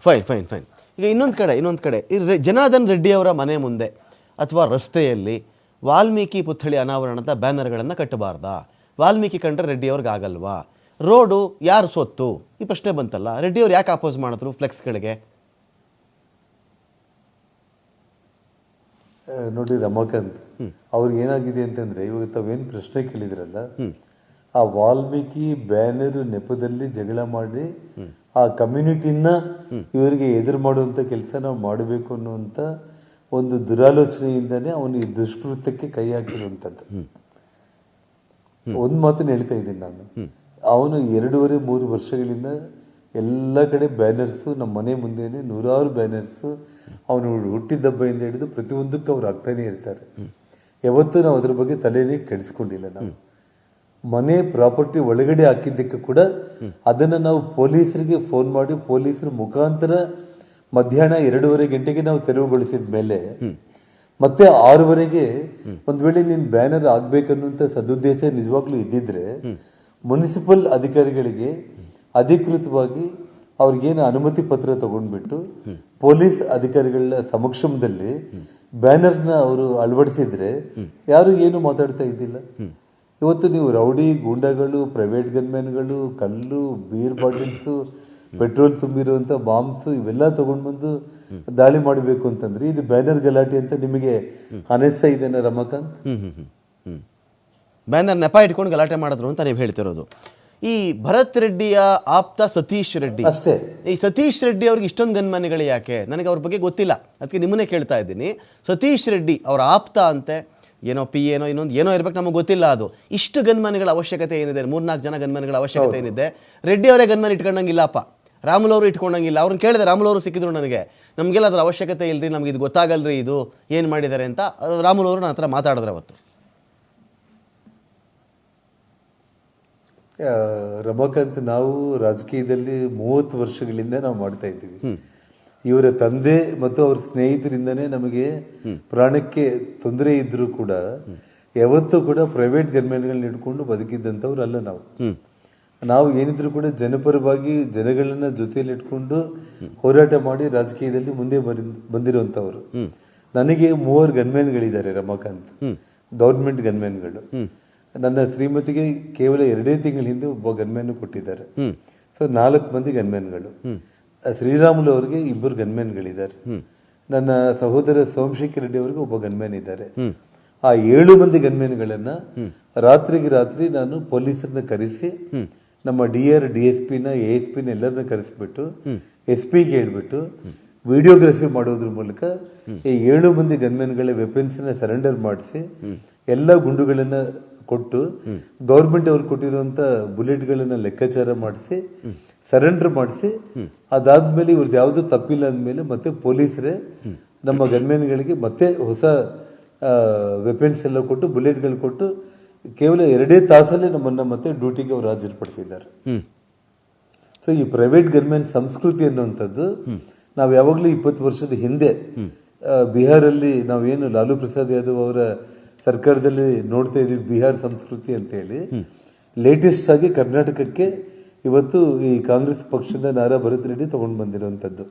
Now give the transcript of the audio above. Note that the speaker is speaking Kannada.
ಫೈನ್ ಫೈನ್ ಫೈನ್ ಈಗ ಇನ್ನೊಂದು ಕಡೆ ಜನಾರ್ದನ್ ರೆಡ್ಡಿ ಅವರ ಮನೆ ಮುಂದೆ ಅಥವಾ ರಸ್ತೆಯಲ್ಲಿ ವಾಲ್ಮೀಕಿ ಪುತ್ಥಳಿ ಅನಾವರಣದ ಬ್ಯಾನರ್ಗಳನ್ನು ಕಟ್ಟಬಾರ್ದಾ? ವಾಲ್ಮೀಕಿ ಕಂಡ್ರೆ ರೆಡ್ಡಿ ಅವ್ರಿಗೆ ಆಗಲ್ವಾ? ರೋಡು ಯಾರು ಸೊತ್ತು? ಈ ಪ್ರಶ್ನೆ ಬಂತಲ್ಲ. ರೆಡ್ಡಿ ಅವ್ರು ಯಾಕೆ ಅಪೋಸ್ ಮಾಡಿದ್ರು ಫ್ಲೆಕ್ಸ್ಗಳಿಗೆ? ನೋಡಿ ರಮಾಕಾಂತ್, ಅವ್ರಿಗೆ ಏನಾಗಿದೆ ಅಂತಂದ್ರೆ, ಇವಾಗ ತಾವೇನು ಪ್ರಶ್ನೆ ಕೇಳಿದ್ರಲ್ಲ, ಆ ವಾಲ್ಮೀಕಿ ಬ್ಯಾನರ್ ನೆಪದಲ್ಲಿ ಜಗಳ ಮಾಡಿ ಆ ಕಮ್ಯುನಿಟಿನ ಇವರಿಗೆ ಎದುರು ಮಾಡುವಂತ ಕೆಲಸ ನಾವು ಮಾಡಬೇಕು ಅನ್ನುವಂತ ಒಂದು ದುರಾಲೋಚನೆಯಿಂದಾನೇ ಅವನು ಈ ದುಷ್ಕೃತ್ಯಕ್ಕೆ ಕೈ ಹಾಕಿರುವಂತದ್ದು. ಒಂದ್ ಮಾತನ್ನ ಹೇಳ್ತಾ ಇದ್ದೀನಿ ನಾನು, ಅವನು 2.5-3 ವರ್ಷಗಳಿಂದ ಎಲ್ಲ ಕಡೆ ಬ್ಯಾನರ್ಸು, ನಮ್ಮ ಮನೆ ಮುಂದೆನೆ 100 ಬ್ಯಾನರ್ಸು, ಅವನು ಹುಟ್ಟಿದಬ್ಬದಿಂದ ಹಿಡಿದು ಪ್ರತಿಯೊಂದಕ್ಕೂ ಅವ್ರು ಆಗ್ತಾನೆ ಇರ್ತಾರೆ. ಯಾವತ್ತೂ ನಾವು ಅದ್ರ ಬಗ್ಗೆ ತಲೆನೇ ಕೆಡಿಸ್ಕೊಂಡಿಲ್ಲ. ನಾವು ಮನೆ ಪ್ರಾಪರ್ಟಿ ಒಳಗಡೆ ಹಾಕಿದ್ದಕ್ಕೆ ಕೂಡ ಅದನ್ನ ನಾವು ಪೊಲೀಸರಿಗೆ ಫೋನ್ ಮಾಡಿ ಪೊಲೀಸರ ಮುಖಾಂತರ ಮಧ್ಯಾಹ್ನ 2:30 ಗಂಟೆಗೆ ನಾವು ತೆರವುಗೊಳಿಸಿದ ಮೇಲೆ ಮತ್ತೆ 6:00 ಒಂದ್ ವೇಳೆ ನೀನ್ ಬ್ಯಾನರ್ ಆಗ್ಬೇಕನ್ನುವಂತ ಸದುದ್ದೇಶ ನಿಜವಾಗ್ಲೂ ಇದ್ದಿದ್ರೆ ಮುನ್ಸಿಪಲ್ ಅಧಿಕಾರಿಗಳಿಗೆ ಅಧಿಕೃತವಾಗಿ ಅವ್ರಿಗೇನು ಅನುಮತಿ ಪತ್ರ ತಗೊಂಡ್ಬಿಟ್ಟು ಪೊಲೀಸ್ ಅಧಿಕಾರಿಗಳ ಸಮಕ್ಷಮದಲ್ಲಿ ಬ್ಯಾನರ್ನ ಅವರು ಅಳವಡಿಸಿದ್ರೆ ಯಾರು ಏನು ಮಾತಾಡ್ತಾ ಇದ್ದಿಲ್ಲ. ಇವತ್ತು ನೀವು ರೌಡಿ ಗೂಂಡಾಗಳು, ಪ್ರೈವೇಟ್ ಗನ್ಮ್ಯಾನ್ಗಳು, ಕಲ್ಲು, ಬೀರ್ ಬಾಟಲ್ಸು, ಪೆಟ್ರೋಲ್ ತುಂಬಿರುವಂತ ಬಾಂಬ್ಸು ಇವೆಲ್ಲ ತಗೊಂಡ್ಬಂದು ದಾಳಿ ಮಾಡಬೇಕು ಅಂತಂದ್ರೆ ಇದು ಬ್ಯಾನರ್ ಗಲಾಟೆ ಅಂತ ನಿಮಗೆ ಅನಿಸ್ತಾ ಇದೆನಾ ರಮಾಕಾಂತ್? ಬ್ಯಾನರ್ ನೆಪ ಇಟ್ಕೊಂಡು ಗಲಾಟೆ ಮಾಡಿದ್ರು ಅಂತ ನೀವು ಹೇಳ್ತಿರೋದು. ಈ ಭರತ್ ರೆಡ್ಡಿಯ ಆಪ್ತ ಸತೀಶ್ ರೆಡ್ಡಿ ಅಷ್ಟೇ. ಈ ಸತೀಶ್ ರೆಡ್ಡಿ ಅವ್ರಿಗೆ ಇಷ್ಟೊಂದು ಗನ್ಮನೆಗಳು ಯಾಕೆ? ನನಗೆ ಅವ್ರ ಬಗ್ಗೆ ಗೊತ್ತಿಲ್ಲ, ಅದಕ್ಕೆ ನಿಮ್ಮನ್ನೇ ಕೇಳ್ತಾ ಇದ್ದೀನಿ. ಸತೀಶ್ ರೆಡ್ಡಿ ಅವರ ಆಪ್ತ ಅಂತೆ, ಏನೋ ಇನ್ನೊಂದು ಇರ್ಬೇಕು, ನಮಗೆ ಗೊತ್ತಿಲ್ಲ. ಅದು ಇಷ್ಟು ಗನ್ಮನೆಗಳ ಅವಶ್ಯಕತೆ ಏನಿದೆ? 3-4 ಜನ ಗನ್ಮನೆಗಳ ಅವಶ್ಯಕತೆ ಏನಿದೆ? ರೆಡ್ಡಿ ಅವರೇ ಗನ್ಮನ್ ಇಟ್ಕೊಂಡಂಗಿಲ್ಲಪ್ಪ, ರಾಮುಲು ಅವರು ಇಟ್ಕೊಂಡಂಗಿಲ್ಲ. ಅವ್ರನ್ನ ಕೇಳಿದೆ, ರಾಮುಲು ಅವರು ಸಿಕ್ಕಿದ್ರು ನನಗೆ, ನಮಗೆಲ್ಲ ಅದರ ಅವಶ್ಯಕತೆ ಇಲ್ರಿ, ನಮ್ಗೆ ಇದು ಗೊತ್ತಾಗಲ್ರಿ ಇದು ಏನು ಮಾಡಿದ್ದಾರೆ ಅಂತ ರಾಮುಲು ಅವರು ನನ್ನ ಹತ್ರ ಮಾತಾಡಿದ್ರೆ ಅವತ್ತು. ರಮಾಕಾಂತ್, ನಾವು ರಾಜಕೀಯದಲ್ಲಿ 30 ವರ್ಷಗಳಿಂದ ನಾವು ಮಾಡ್ತಾ ಇದ್ದೀವಿ. ಇವರ ತಂದೆ ಮತ್ತು ಅವ್ರ ಸ್ನೇಹಿತರಿಂದನೇ ನಮಗೆ ಪ್ರಾಣಕ್ಕೆ ತೊಂದರೆ ಇದ್ರೂ ಕೂಡ ಯಾವತ್ತೂ ಕೂಡ ಪ್ರೈವೇಟ್ ಗನ್ಮ್ಯಾನ್ಗಳನ್ನ ಇಟ್ಕೊಂಡು ಬದುಕಿದ್ದಂಥವ್ರು ಅಲ್ಲ. ನಾವು ಏನಿದ್ರು ಕೂಡ ಜನಪರವಾಗಿ ಜನಗಳನ್ನ ಜೊತೆಯಲ್ಲಿ ಇಟ್ಕೊಂಡು ಹೋರಾಟ ಮಾಡಿ ರಾಜಕೀಯದಲ್ಲಿ ಮುಂದೆ ಬಂದಿರುವಂತವ್ರು. ನನಗೆ 3 ಗನ್ಮ್ಯಾನ್ಗಳಿದ್ದಾರೆ ರಮಾಕಾಂತ್, ಗೌರ್ಮೆಂಟ್ ಗನ್ಮ್ಯಾನ್ಗಳು. ನನ್ನ ಶ್ರೀಮತಿಗೆ ಕೇವಲ 2 ತಿಂಗಳ ಹಿಂದೆ ಒಬ್ಬ ಗನ್ಮ್ಯಾನ್ ಕೊಟ್ಟಿದ್ದಾರೆ. ಸೊ 4 ಮಂದಿ ಗನ್ಮ್ಯಾನ್ಗಳು. ಶ್ರೀರಾಮುಲು ಅವರಿಗೆ 2 ಗನ್ಮ್ಯಾನ್ಗಳಿದ್ದಾರೆ. ನನ್ನ ಸಹೋದರ ಸೋಮಶೇಖರ್ ರೆಡ್ಡಿ ಅವರಿಗೆ ಒಬ್ಬ ಗನ್ಮ್ಯಾನ್ ಇದ್ದಾರೆ. ಆ 7 ಮಂದಿ ಗನ್ಮ್ಯಾನ್ಗಳನ್ನ ರಾತ್ರಿಗೆ ರಾತ್ರಿ ನಾನು ಪೊಲೀಸರನ್ನ ಕರೆಸಿ, ನಮ್ಮ DSP ನ ASP ನ ಎಲ್ಲರನ್ನ ಕರೆಸಿಬಿಟ್ಟು SP ಗೆ ಹೇಳ್ಬಿಟ್ಟು ವಿಡಿಯೋಗ್ರಫಿ ಮಾಡೋದ್ರ ಮೂಲಕ ಈ 7 ಮಂದಿ ಗನ್ಮ್ಯಾನ್ಗಳ ವೆಪನ್ಸ್ ನ ಸರೆಂಡರ್ ಮಾಡಿಸಿ ಎಲ್ಲ ಗುಂಡುಗಳನ್ನ ಕೊಟ್ಟು ಗೌರ್ಮೆಂಟ್ ಅವ್ರು ಕೊಟ್ಟಿರುವಂತ ಬುಲೆಟ್ಗಳನ್ನ ಲೆಕ್ಕಾಚಾರ ಮಾಡಿಸಿ ಸರೆಂಡರ್ ಮಾಡಿಸಿ, ಅದಾದ್ಮೇಲೆ ಇವ್ರದ್ದು ಯಾವ್ದು ತಪ್ಪಿಲ್ಲ ಅಂದ್ಮೇಲೆ ಮತ್ತೆ ಪೊಲೀಸರೇ ನಮ್ಮ ಗನ್ಮ್ಯಾನ್ಗಳಿಗೆ ಮತ್ತೆ ಹೊಸ ವೆಪನ್ಸ್ ಎಲ್ಲ ಕೊಟ್ಟು ಬುಲೆಟ್ಗಳು ಕೊಟ್ಟು ಕೇವಲ 2 ತಾಸಲ್ಲೇ ನಮ್ಮನ್ನ ಮತ್ತೆ ಡ್ಯೂಟಿಗೆ ಅವ್ರು ಹಾಜರುಪಡಿಸಿದ್ದಾರೆ. ಸೊ ಈ ಪ್ರೈವೇಟ್ ಗನ್ಮ್ಯಾನ್ ಸಂಸ್ಕೃತಿ ಅನ್ನುವಂಥದ್ದು ನಾವು ಯಾವಾಗ್ಲೂ 20 ವರ್ಷದ ಹಿಂದೆ ಬಿಹಾರಲ್ಲಿ ನಾವೇನು ಲಾಲು ಪ್ರಸಾದ್ ಯಾದವ್ ಅವರ ಸರ್ಕಾರದಲ್ಲಿ ನೋಡ್ತಾ ಇದೀವಿ ಬಿಹಾರ್ ಸಂಸ್ಕೃತಿ ಅಂತ ಹೇಳಿ, ಲೇಟೆಸ್ಟ್ ಆಗಿ ಕರ್ನಾಟಕಕ್ಕೆ ಇವತ್ತು ಈ ಕಾಂಗ್ರೆಸ್ ಪಕ್ಷದ ನಾರಾ ಭರತ್ ರೆಡ್ಡಿ ತಗೊಂಡು ಬಂದಿರುವಂತದ್ದು.